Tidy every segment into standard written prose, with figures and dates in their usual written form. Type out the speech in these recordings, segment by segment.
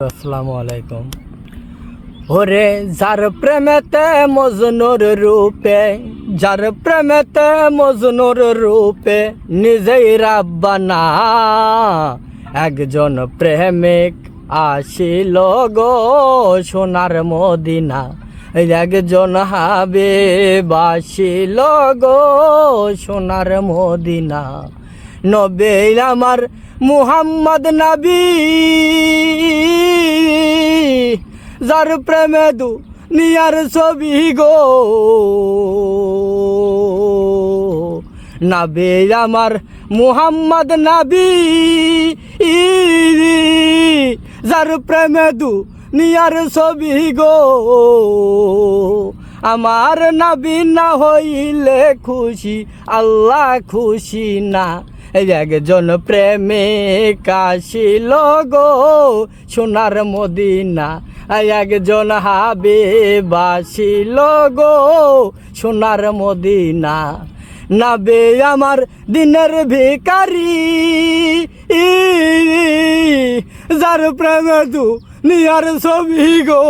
আসসালামু আলাইকুম। ওরে যার প্রেমেতে মজনুর রূপে, যার প্রেমেতে মজনুর রূপে নিজেই রাব্বানা, একজন প্রেমিক আসিল গো সোনার মদিনা, একজন হাবিব আসিল গো সোনার মদিনা। নবী আমার মুহাম্মদ নবী, যার প্রেমে দুনিয়ার ছবি গো, নবী আমার মুহাম্মদ নবী, যার প্রেমে দুনিয়ার ছবি গো। আমার নবী না হইলে খুশি আল্লাহ খুশি না, একজন প্রেমিক আসিল গো সোনার মদিনা, একজন হাবিব আসিল গো সোনার মদিনা। নবী আমার দিনের ভিখারি, যার প্রেমে দুনিয়ার ছবি গো।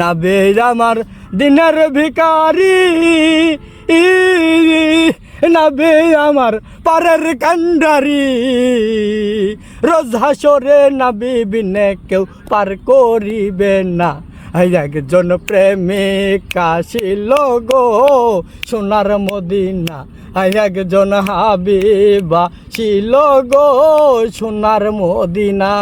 নবী আমার দিনের ভিখারি, নবী আমার পারের কান্ডারি, রোজ হাসরে নবী বিনে কেউ পার করিবে না, একজন প্রেমিক আসিল গো সোনার মদিনা, একজন হাবিব আসিল গো সোনার মদিনা।